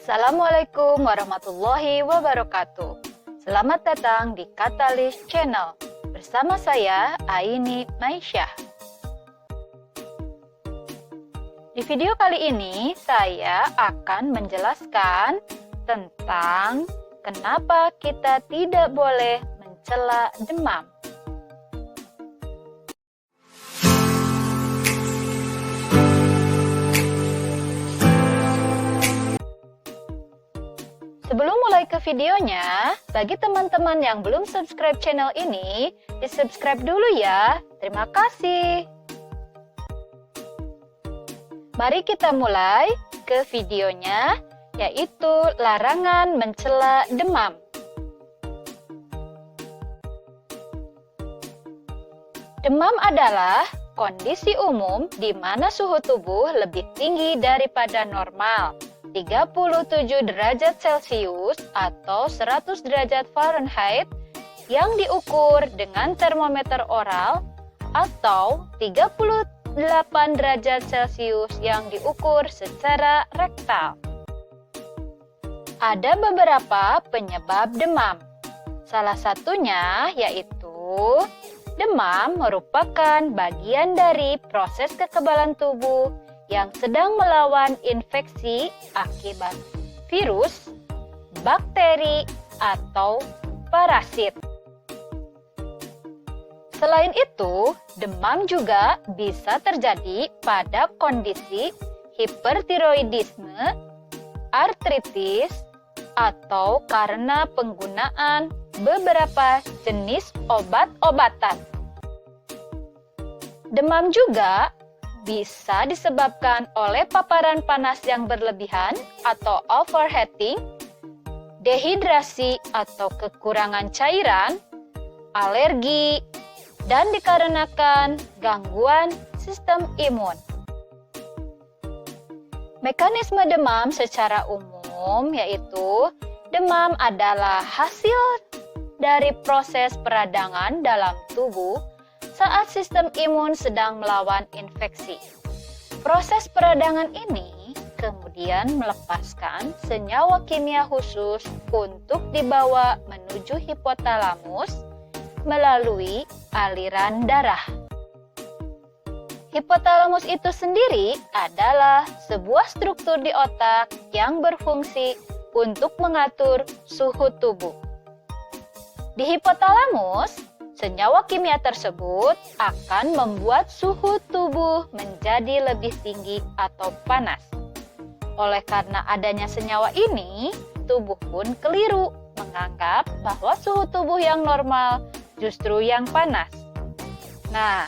Assalamualaikum warahmatullahi wabarakatuh. Selamat datang di Katalis Channel. Bersama saya, Aini Maisyah. Di video kali ini, saya akan menjelaskan tentang kenapa kita tidak boleh mencela demam. Sebelum mulai ke videonya, bagi teman-teman yang belum subscribe channel ini, di-subscribe dulu ya. Terima kasih. Mari kita mulai ke videonya, yaitu larangan mencela demam. Demam adalah kondisi umum di mana suhu tubuh lebih tinggi daripada normal, 37 derajat Celcius atau 100 derajat Fahrenheit yang diukur dengan termometer oral atau 38 derajat Celcius yang diukur secara rektal. Ada beberapa penyebab demam. Salah satunya yaitu demam merupakan bagian dari proses kekebalan tubuh yang sedang melawan infeksi akibat virus, bakteri, atau parasit. Selain itu, demam juga bisa terjadi pada kondisi hipertiroidisme, artritis, atau karena penggunaan beberapa jenis obat-obatan. Demam juga bisa disebabkan oleh paparan panas yang berlebihan atau overheating, dehidrasi atau kekurangan cairan, alergi, dan dikarenakan gangguan sistem imun. Mekanisme demam secara umum yaitu demam adalah hasil dari proses peradangan dalam tubuh saat sistem imun sedang melawan infeksi. Proses peradangan ini kemudian melepaskan senyawa kimia khusus untuk dibawa menuju hipotalamus melalui aliran darah. Hipotalamus itu sendiri adalah sebuah struktur di otak yang berfungsi untuk mengatur suhu tubuh. Di hipotalamus, senyawa kimia tersebut akan membuat suhu tubuh menjadi lebih tinggi atau panas. Oleh karena adanya senyawa ini, tubuh pun keliru menganggap bahwa suhu tubuh yang normal justru yang panas. Nah,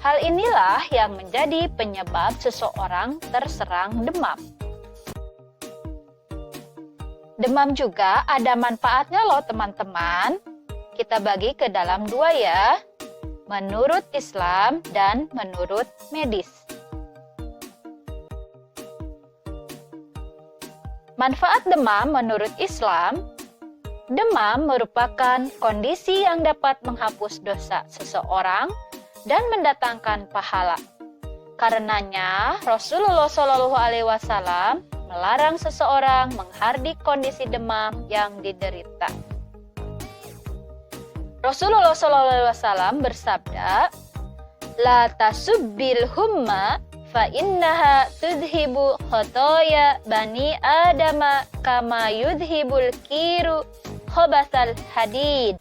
hal inilah yang menjadi penyebab seseorang terserang demam. Demam juga ada manfaatnya loh teman-teman. Kita bagi ke dalam dua ya, menurut Islam dan menurut medis. Manfaat demam menurut Islam, demam merupakan kondisi yang dapat menghapus dosa seseorang dan mendatangkan pahala. Karenanya Rasulullah SAW melarang seseorang menghardik kondisi demam yang diderita. Rasulullah SAW bersabda, "La tasubbil humma fa innaha tudhibu khotoya bani adama kama yudhibul kiru khobathal hadid."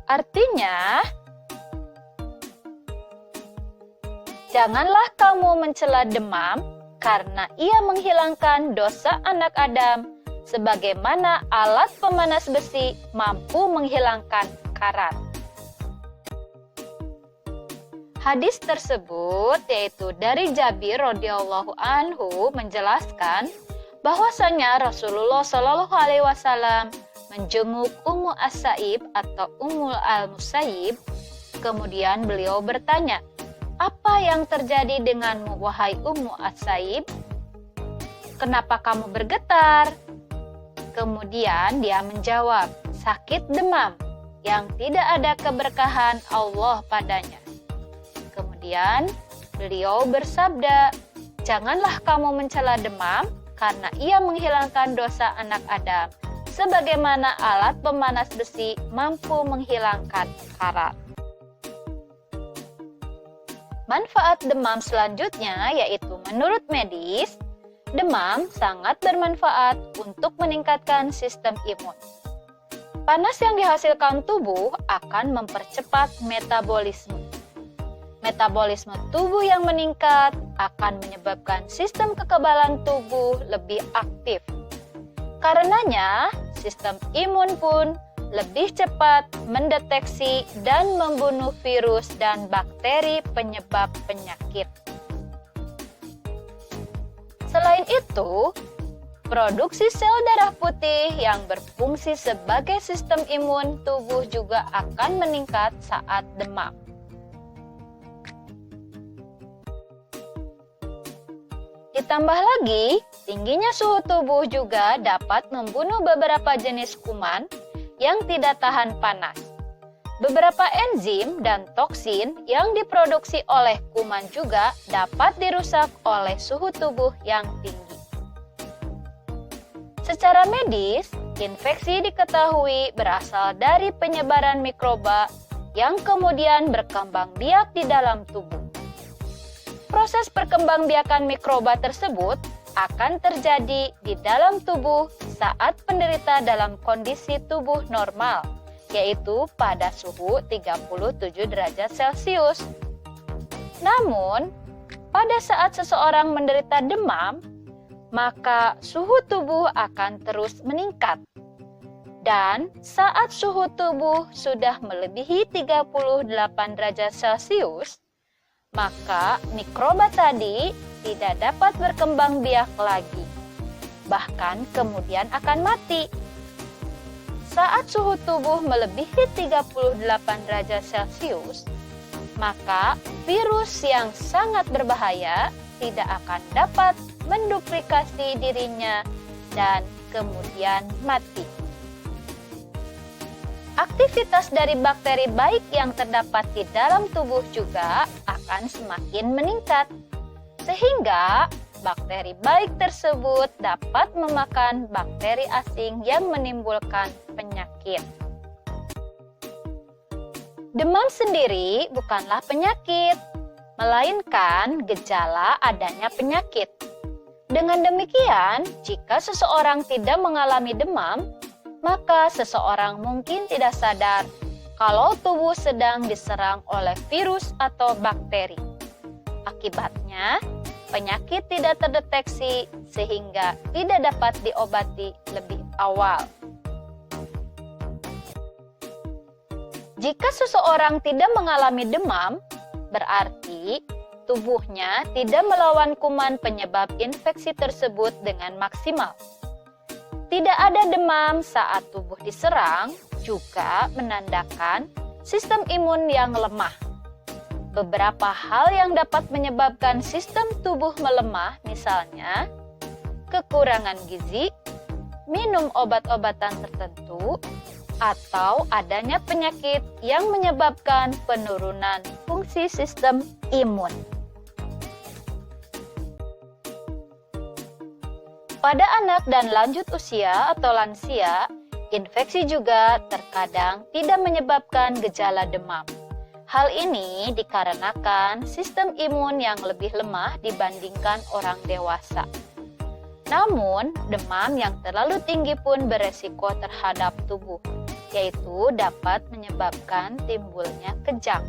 Artinya, janganlah kamu mencela demam karena ia menghilangkan dosa anak Adam sebagaimana alat pemanas besi mampu menghilangkan karat. Hadis tersebut yaitu dari Jabir radhiyallahu anhu menjelaskan bahwasanya Rasulullah Shallallahu alaihi wasallam menjenguk Ummu As-Sa'ib atau Ummul Al-Musayyib. Kemudian beliau bertanya, "Apa yang terjadi denganmu wahai Ummu As-Sa'ib? Kenapa kamu bergetar?" Kemudian dia menjawab, "Sakit demam yang tidak ada keberkahan Allah padanya." Kemudian beliau bersabda, Janganlah kamu mencela demam, karena ia menghilangkan dosa anak Adam, sebagaimana alat pemanas besi mampu menghilangkan karat. Manfaat demam selanjutnya yaitu menurut medis, demam sangat bermanfaat untuk meningkatkan sistem imun. Panas yang dihasilkan tubuh akan mempercepat metabolisme. Metabolisme tubuh yang meningkat akan menyebabkan sistem kekebalan tubuh lebih aktif. Karenanya, sistem imun pun lebih cepat mendeteksi dan membunuh virus dan bakteri penyebab penyakit. Selain itu, produksi sel darah putih yang berfungsi sebagai sistem imun tubuh juga akan meningkat saat demam. Ditambah lagi, tingginya suhu tubuh juga dapat membunuh beberapa jenis kuman yang tidak tahan panas. Beberapa enzim dan toksin yang diproduksi oleh kuman juga dapat dirusak oleh suhu tubuh yang tinggi. Secara medis, infeksi diketahui berasal dari penyebaran mikroba yang kemudian berkembang biak di dalam tubuh. Proses perkembangbiakan mikroba tersebut akan terjadi di dalam tubuh saat penderita dalam kondisi tubuh normal, yaitu pada suhu 37 derajat Celcius. Namun, pada saat seseorang menderita demam, maka suhu tubuh akan terus meningkat. Dan saat suhu tubuh sudah melebihi 38 derajat Celcius, maka mikroba tadi tidak dapat berkembang biak lagi, bahkan kemudian akan mati. Saat suhu tubuh melebihi 38 derajat Celcius, maka virus yang sangat berbahaya tidak akan dapat menduplikasi dirinya dan kemudian mati. Aktivitas dari bakteri baik yang terdapat di dalam tubuh juga akan semakin meningkat, sehingga bakteri baik tersebut dapat memakan bakteri asing yang menimbulkan penyakit. Demam sendiri bukanlah penyakit, melainkan gejala adanya penyakit. Dengan demikian, jika seseorang tidak mengalami demam, maka seseorang mungkin tidak sadar kalau tubuh sedang diserang oleh virus atau bakteri. Akibatnya, penyakit tidak terdeteksi sehingga tidak dapat diobati lebih awal. Jika seseorang tidak mengalami demam, berarti tubuhnya tidak melawan kuman penyebab infeksi tersebut dengan maksimal. Tidak ada demam saat tubuh diserang juga menandakan sistem imun yang lemah. Beberapa hal yang dapat menyebabkan sistem tubuh melemah, misalnya kekurangan gizi, minum obat-obatan tertentu, atau adanya penyakit yang menyebabkan penurunan fungsi sistem imun. Pada anak dan lanjut usia atau lansia, infeksi juga terkadang tidak menyebabkan gejala demam. Hal ini dikarenakan sistem imun yang lebih lemah dibandingkan orang dewasa. Namun, demam yang terlalu tinggi pun beresiko terhadap tubuh, yaitu dapat menyebabkan timbulnya kejang.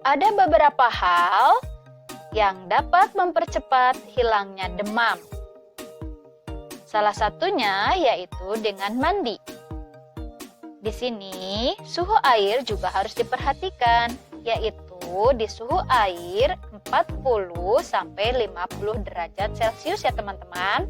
Ada beberapa hal yang dapat mempercepat hilangnya demam. Salah satunya yaitu dengan mandi. Di sini, suhu air juga harus diperhatikan, yaitu di suhu air 40-50 derajat Celcius ya teman-teman.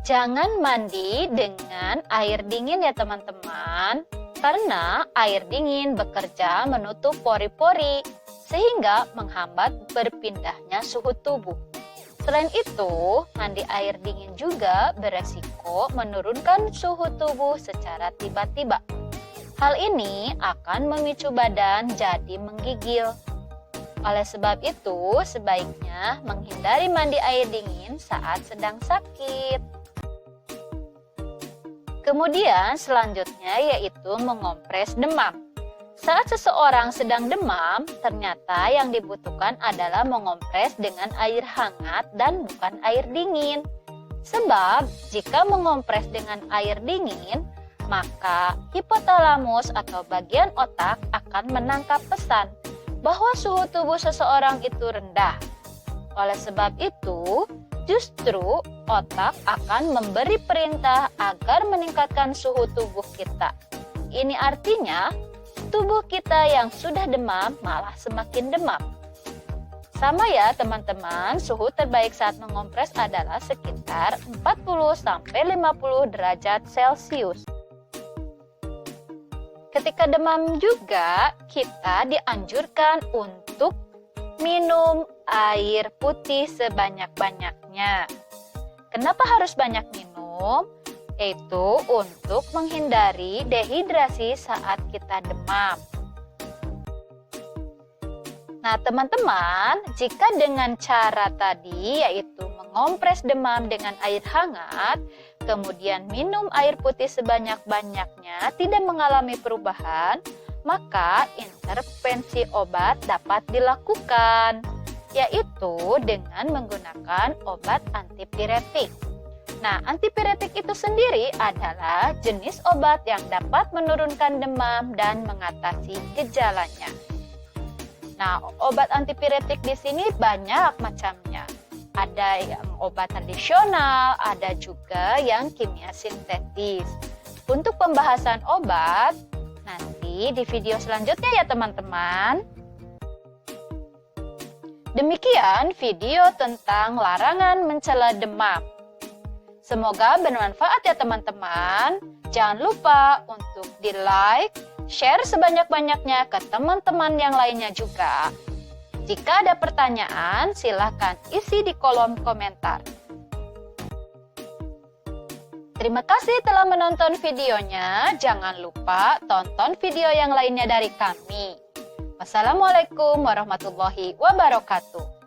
Jangan mandi dengan air dingin ya teman-teman, karena air dingin bekerja menutup pori-pori sehingga menghambat berpindahnya suhu tubuh. Selain itu, mandi air dingin juga beresiko menurunkan suhu tubuh secara tiba-tiba. Hal ini akan memicu badan jadi menggigil. Oleh sebab itu, sebaiknya menghindari mandi air dingin saat sedang sakit. Kemudian selanjutnya yaitu mengompres demam. Saat seseorang sedang demam, ternyata yang dibutuhkan adalah mengompres dengan air hangat dan bukan air dingin. Sebab jika mengompres dengan air dingin, maka hipotalamus atau bagian otak akan menangkap pesan bahwa suhu tubuh seseorang itu rendah. Oleh sebab itu, justru otak akan memberi perintah agar meningkatkan suhu tubuh kita. Ini artinya, tubuh kita yang sudah demam malah semakin demam. Sama ya teman-teman, suhu terbaik saat mengompres adalah sekitar 40-50 derajat Celcius. Ketika demam juga, kita dianjurkan untuk minum air putih sebanyak-banyaknya. Kenapa harus banyak minum? Yaitu untuk menghindari dehidrasi saat kita demam. Nah, teman-teman, jika dengan cara tadi yaitu mengompres demam dengan air hangat, kemudian minum air putih sebanyak-banyaknya tidak mengalami perubahan, maka intervensi obat dapat dilakukan, yaitu dengan menggunakan obat antipiretik. Nah, antipiretik itu sendiri adalah jenis obat yang dapat menurunkan demam dan mengatasi gejalanya. Nah, obat antipiretik di sini banyak macamnya. Ada yang obat tradisional, ada juga yang kimia sintetis. Untuk pembahasan obat, nanti di video selanjutnya ya teman-teman. Demikian video tentang larangan mencela demam. Semoga bermanfaat ya teman-teman. Jangan lupa untuk di-like, share sebanyak-banyaknya ke teman-teman yang lainnya juga. Jika ada pertanyaan, silakan isi di kolom komentar. Terima kasih telah menonton videonya. Jangan lupa tonton video yang lainnya dari kami. Wassalamualaikum warahmatullahi wabarakatuh.